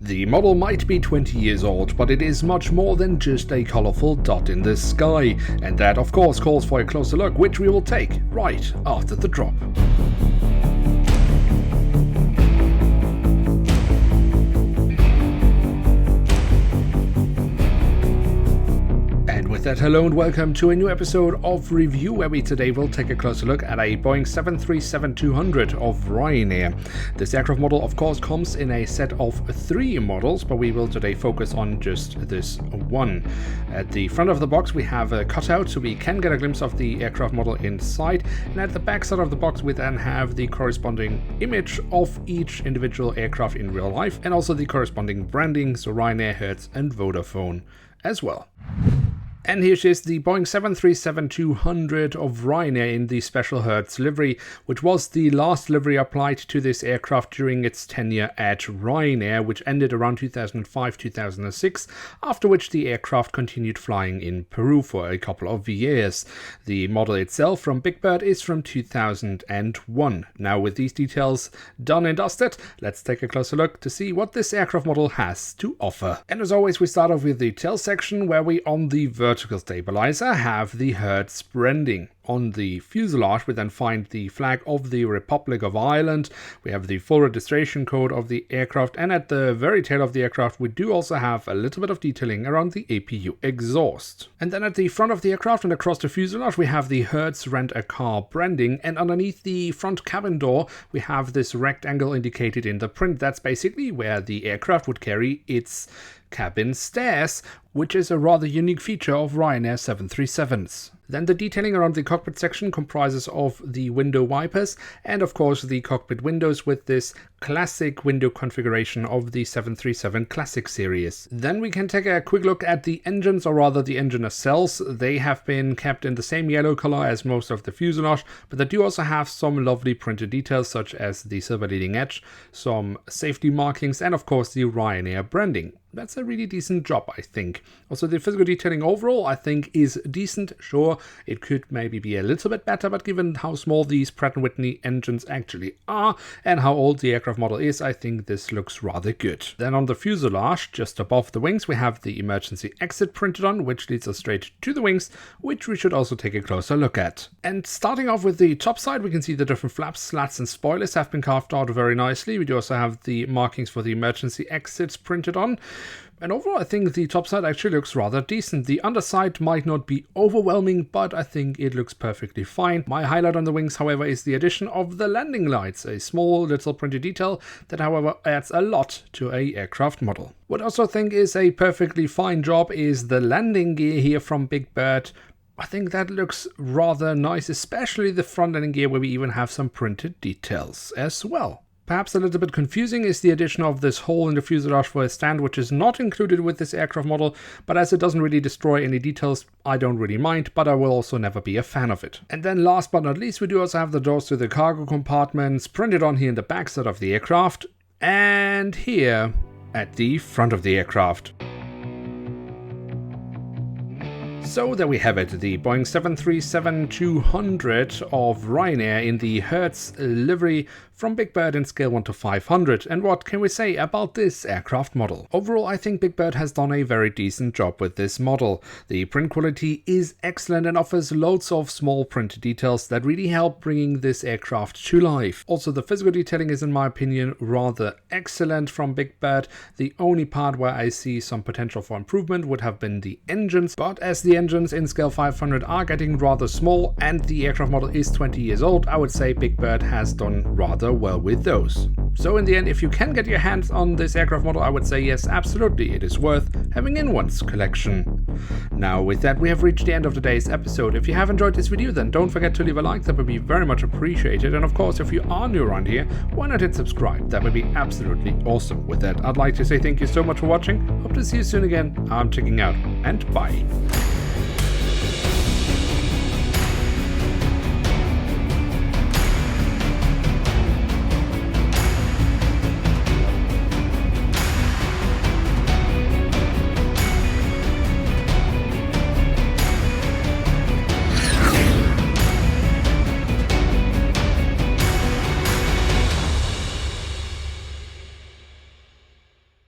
The model might be 20 years old, but it is much more than just a colourful dot in the sky, and that of course calls for a closer look, which we will take right after the drop. Hello and welcome to a new episode of Review, where we today will take a closer look at a Boeing 737-200 of Ryanair. This aircraft model of course comes in a set of 3 models, but we will today focus on just this one. At the front of the box we have a cutout so we can get a glimpse of the aircraft model inside, and at the back side of the box we then have the corresponding image of each individual aircraft in real life, and also the corresponding branding, so Ryanair, Hertz and Vodafone as well. And here is the Boeing 737-200 of Ryanair in the special Hertz livery, which was the last livery applied to this aircraft during its tenure at Ryanair, which ended around 2005-2006, after which the aircraft continued flying in Peru for a couple of years. The model itself from Big Bird is from 2001. Now with these details done and dusted, let's take a closer look to see what this aircraft model has to offer. And as always, we start off with the tail section, where we on the vertical stabilizer have the Hertz branding. On the fuselage we then find the flag of the Republic of Ireland, we have the full registration code of the aircraft, and at the very tail of the aircraft we do also have a little bit of detailing around the APU exhaust. And then at the front of the aircraft and across the fuselage we have the Hertz Rent-A-Car branding, and underneath the front cabin door we have this rectangle indicated in the print. That's basically where the aircraft would carry its cabin stairs, which is a rather unique feature of Ryanair 737s. Then the detailing around the cockpit section comprises of the window wipers and of course the cockpit windows with this classic window configuration of the 737 Classic series. Then we can take a quick look at the engines, or rather the engine nacelles. They have been kept in the same yellow color as most of the fuselage, but they do also have some lovely printed details such as the silver leading edge, some safety markings and of course the Ryanair branding. That's a really decent job, I think. Also, the physical detailing overall, I think, is decent. Sure, it could maybe be a little bit better, but given how small these Pratt & Whitney engines actually are and how old the aircraft model is, I think this looks rather good. Then on the fuselage, just above the wings, we have the emergency exit printed on, which leads us straight to the wings, which we should also take a closer look at. And starting off with the top side, we can see the different flaps, slats and spoilers have been carved out very nicely. We do also have the markings for the emergency exits printed on. And overall, I think the top side actually looks rather decent. The underside might not be overwhelming, but I think it looks perfectly fine. My highlight on the wings, however, is the addition of the landing lights, a small little printed detail that, however, adds a lot to an aircraft model. What I also think is a perfectly fine job is the landing gear here from Big Bird. I think that looks rather nice, especially the front landing gear where we even have some printed details as well. Perhaps a little bit confusing is the addition of this hole in the fuselage for a stand, which is not included with this aircraft model, but as it doesn't really destroy any details, I don't really mind, but I will also never be a fan of it. And then last but not least, we do also have the doors to the cargo compartments printed on here in the backside of the aircraft, and here at the front of the aircraft. So there we have it, the Boeing 737-200 of Ryanair in the Hertz livery from Big Bird in scale 1 to 500. And what can we say about this aircraft model? Overall, I think Big Bird has done a very decent job with this model. The print quality is excellent and offers loads of small print details that really help bringing this aircraft to life. Also, the physical detailing is, in my opinion, rather excellent from Big Bird. The only part where I see some potential for improvement would have been the engines, but as the engines in scale 500 are getting rather small and the aircraft model is 20 years old, I would say Big Bird has done rather well with those. So in the end, if you can get your hands on this aircraft model, I would say yes, absolutely, it is worth having in one's collection. Now with that, we have reached the end of today's episode. If you have enjoyed this video, then don't forget to leave a like, that would be very much appreciated. And of course, if you are new around here, why not hit subscribe? That would be absolutely awesome. With that, I'd like to say thank you so much for watching. Hope to see you soon again. I'm checking out, and bye.